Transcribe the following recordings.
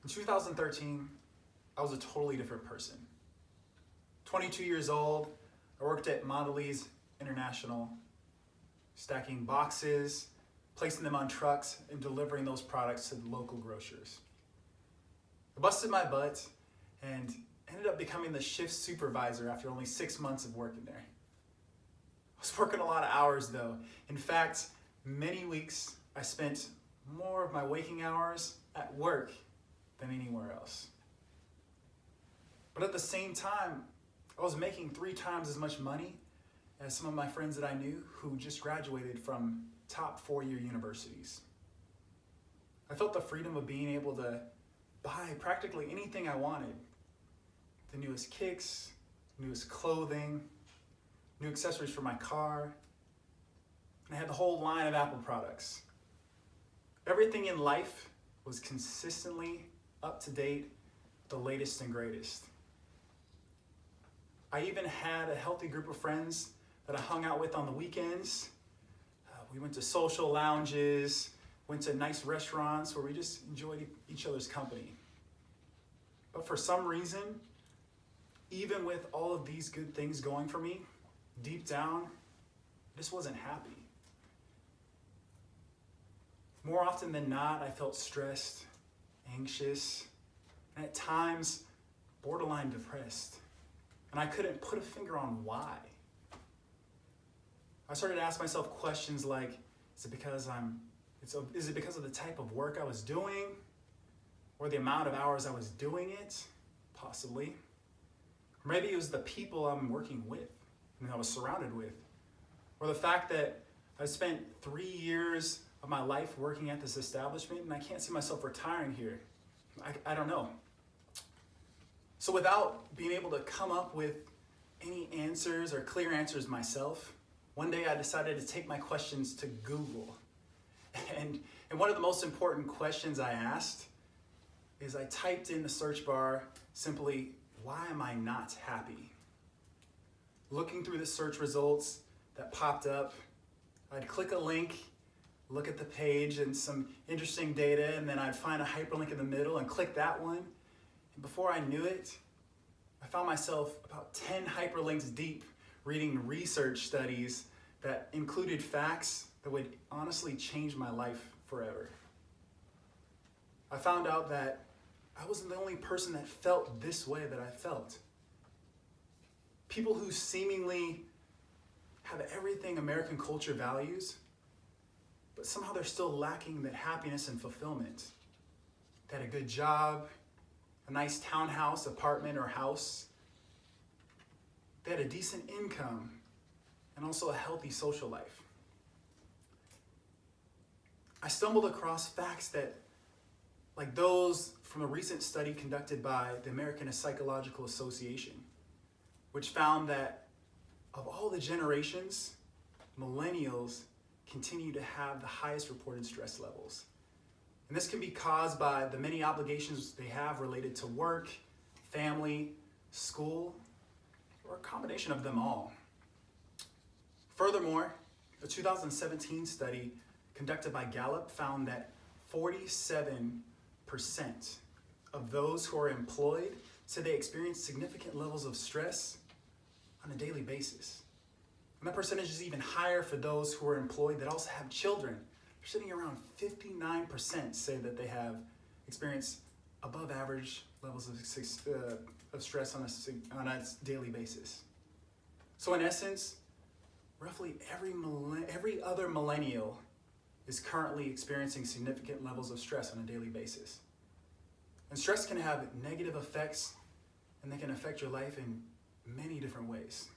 In 2013, I was a totally different person. 22 years old, I worked at Mondelez International, stacking boxes, placing them on trucks, and delivering those products to the local grocers. I busted my butt and ended up becoming the shift supervisor after only 6 months of working there. I was working a lot of hours though. In fact, many weeks I spent more of my waking hours at work than anywhere else. But at the same time, I was making 3 times as much money as some of my friends that I knew who just graduated from top 4-year universities. I felt the freedom of being able to buy practically anything I wanted. The newest kicks, newest clothing, new accessories for my car, and I had the whole line of Apple products. Everything in life was consistently up to date, the latest and greatest. I even had a healthy group of friends that I hung out with on the weekends. We went to social lounges, went to nice restaurants where we just enjoyed each other's company. But for some reason, even with all of these good things going for me, deep down, I just wasn't happy. More often than not, I felt stressed, anxious, and at times borderline depressed. And I couldn't put a finger on why. I started to ask myself questions like, is it because of the type of work I was doing? Or the amount of hours I was doing it? Possibly. Or maybe it was the people I'm working with and I was surrounded with. Or the fact that I spent 3 years of my life working at this establishment and I can't see myself retiring here. I don't know. So without being able to come up with any answers or clear answers myself, one day I decided to take my questions to Google. And one of the most important questions I asked is I typed in the search bar simply, why am I not happy? Looking through the search results that popped up, I'd click a link, look at the page and some interesting data, and then I'd find a hyperlink in the middle and click that one. And before I knew it, I found myself about 10 hyperlinks deep reading research studies that included facts that would honestly change my life forever. I found out that I wasn't the only person that felt this way that I felt. People who seemingly have everything American culture values, but somehow they're still lacking that happiness and fulfillment. They had a good job, a nice townhouse, apartment, or house. They had a decent income and also a healthy social life. I stumbled across facts that, like those from a recent study conducted by the American Psychological Association, which found that of all the generations, millennials continue to have the highest reported stress levels. And this can be caused by the many obligations they have related to work, family, school, or a combination of them all. Furthermore, a 2017 study conducted by Gallup found that 47% of those who are employed said they experience significant levels of stress on a daily basis. And that percentage is even higher for those who are employed that also have children. They're sitting around 59% say that they have experienced above average levels of stress on a daily basis. So in essence, roughly every other millennial is currently experiencing significant levels of stress on a daily basis. And stress can have negative effects, and they can affect your life in many different ways.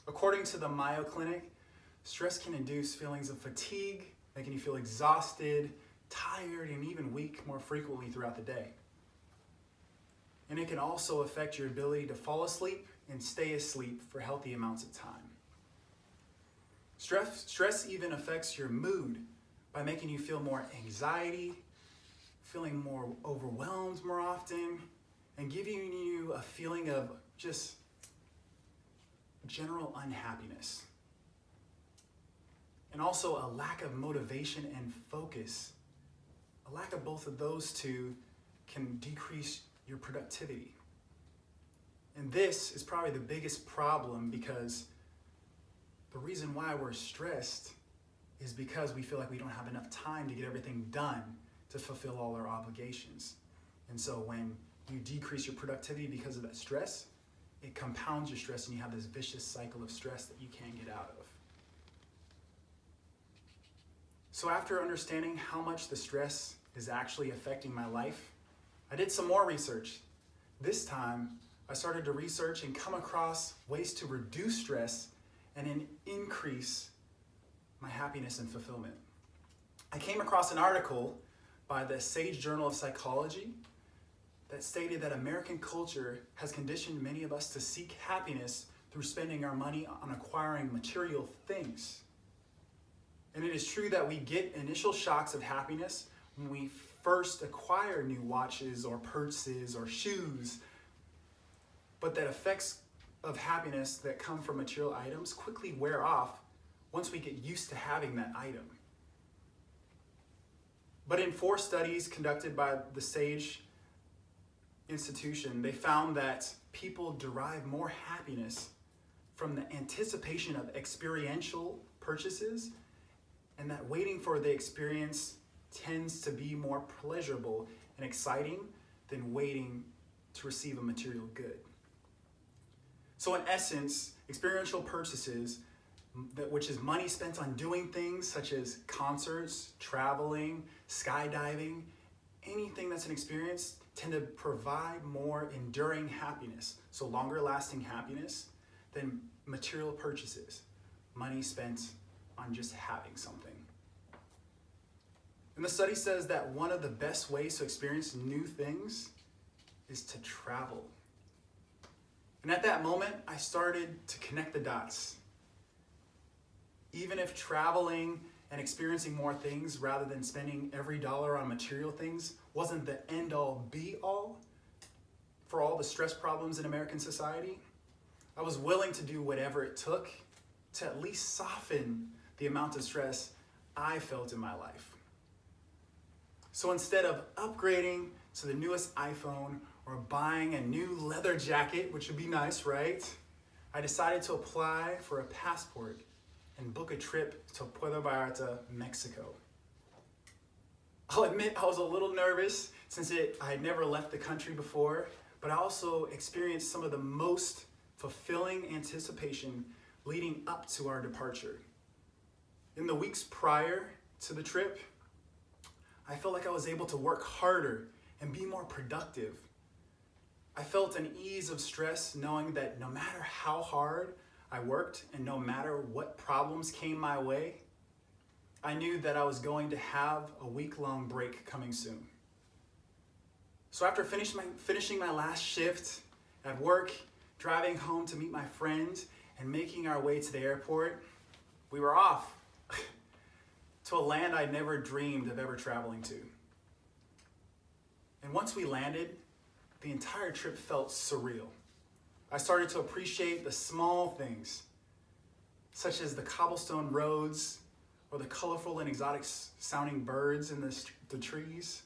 According to the Mayo Clinic, stress can induce feelings of fatigue, making you feel exhausted, tired, and even weak more frequently throughout the day. And it can also affect your ability to fall asleep and stay asleep for healthy amounts of time. Stress even affects your mood by making you feel more anxiety, feeling more overwhelmed more often, and giving you a feeling of just general unhappiness. And also a lack of motivation and focus. A lack of both of those two can decrease your productivity. And this is probably the biggest problem, because the reason why we're stressed is because we feel like we don't have enough time to get everything done to fulfill all our obligations. And so when you decrease your productivity because of that stress, it compounds your stress and you have this vicious cycle of stress that you can't get out of. So after understanding how much the stress is actually affecting my life, I did some more research. This time, I started to research and come across ways to reduce stress and then increase my happiness and fulfillment. I came across an article by the Sage Journal of Psychology that stated that American culture has conditioned many of us to seek happiness through spending our money on acquiring material things. And it is true that we get initial shocks of happiness when we first acquire new watches or purses or shoes, but that effects of happiness that come from material items quickly wear off once we get used to having that item. But in 4 studies conducted by the Sage Institution, they found that people derive more happiness from the anticipation of experiential purchases, and that waiting for the experience tends to be more pleasurable and exciting than waiting to receive a material good. So in essence, experiential purchases, which is money spent on doing things such as concerts, traveling, skydiving, anything that's an experience, tend to provide more enduring happiness, so longer lasting happiness, than material purchases, money spent on just having something. And the study says that one of the best ways to experience new things is to travel. And at that moment, I started to connect the dots. Even if traveling and experiencing more things rather than spending every dollar on material things wasn't the end-all be-all for all the stress problems in American society, I was willing to do whatever it took to at least soften the amount of stress I felt in my life. So instead of upgrading to the newest iPhone or buying a new leather jacket, which would be nice, right? I decided to apply for a passport and book a trip to Puerto Vallarta, Mexico. I'll admit I was a little nervous since I had never left the country before, but I also experienced some of the most fulfilling anticipation leading up to our departure. In the weeks prior to the trip, I felt like I was able to work harder and be more productive. I felt an ease of stress knowing that no matter how hard I worked and no matter what problems came my way, I knew that I was going to have a week-long break coming soon. So after finishing my last shift at work, driving home to meet my friends, and making our way to the airport, we were off to a land I never dreamed of ever traveling to. And once we landed, the entire trip felt surreal. I started to appreciate the small things, such as the cobblestone roads or the colorful and exotic sounding birds in the trees.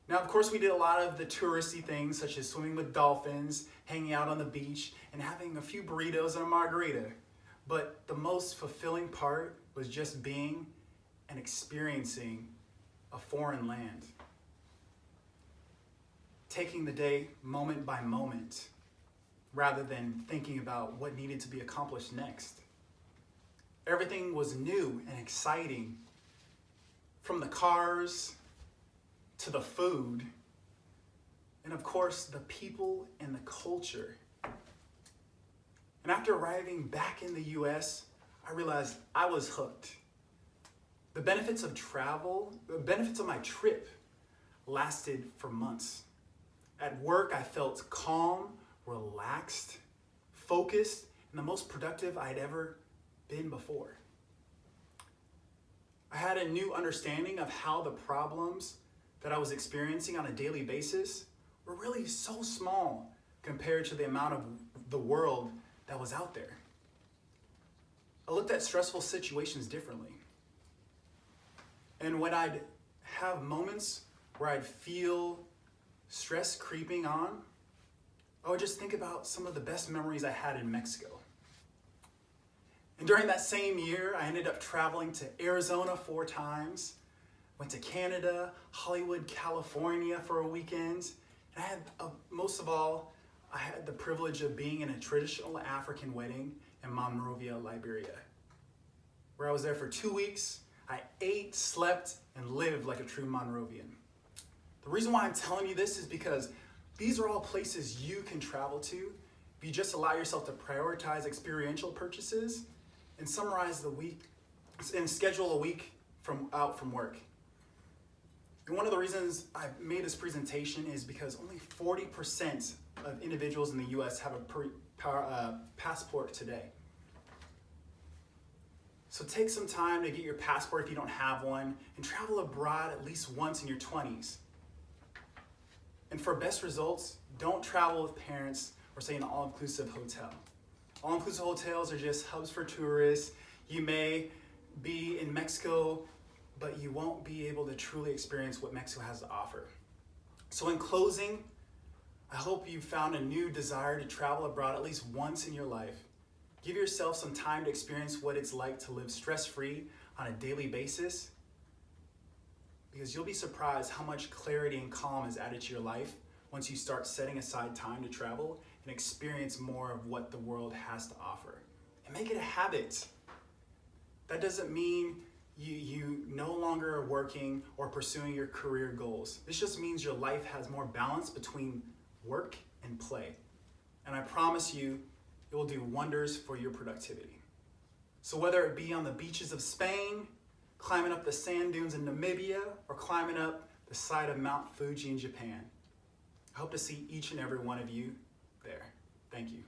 Now, of course, we did a lot of the touristy things, such as swimming with dolphins, hanging out on the beach, and having a few burritos and a margarita. But the most fulfilling part was just being and experiencing a foreign land. Taking the day moment by moment, rather than thinking about what needed to be accomplished next. Everything was new and exciting, from the cars to the food, and of course, the people and the culture. And after arriving back in the US, I realized I was hooked. The benefits of travel, the benefits of my trip lasted for months. At work, I felt calm, relaxed, focused, and the most productive I'd ever been before. I had a new understanding of how the problems that I was experiencing on a daily basis were really so small compared to the amount of the world that was out there. I looked at stressful situations differently. And when I'd have moments where I'd feel stress creeping on, I would just think about some of the best memories I had in Mexico. And during that same year, I ended up traveling to Arizona 4 times, went to Canada, Hollywood, California for a weekend. And I had, most of all, I had the privilege of being in a traditional African wedding in Monrovia, Liberia, where I was there for 2 weeks. I ate, slept, and lived like a true Monrovian. The reason why I'm telling you this is because these are all places you can travel to if you just allow yourself to prioritize experiential purchases and summarize the week and schedule a week out from work. And one of the reasons I made this presentation is because only 40% of individuals in the US have a passport today. So take some time to get your passport if you don't have one, and travel abroad at least once in your 20s. And for best results, don't travel with parents or say an all-inclusive hotel. All-inclusive hotels are just hubs for tourists. You may be in Mexico, but you won't be able to truly experience what Mexico has to offer. So in closing, I hope you found a new desire to travel abroad at least once in your life. Give yourself some time to experience what it's like to live stress-free on a daily basis, because you'll be surprised how much clarity and calm is added to your life once you start setting aside time to travel and experience more of what the world has to offer. And make it a habit. That doesn't mean you no longer are working or pursuing your career goals. This just means your life has more balance between work and play. And I promise you, it will do wonders for your productivity. So whether it be on the beaches of Spain, climbing up the sand dunes in Namibia, or climbing up the side of Mount Fuji in Japan, I hope to see each and every one of you there. Thank you.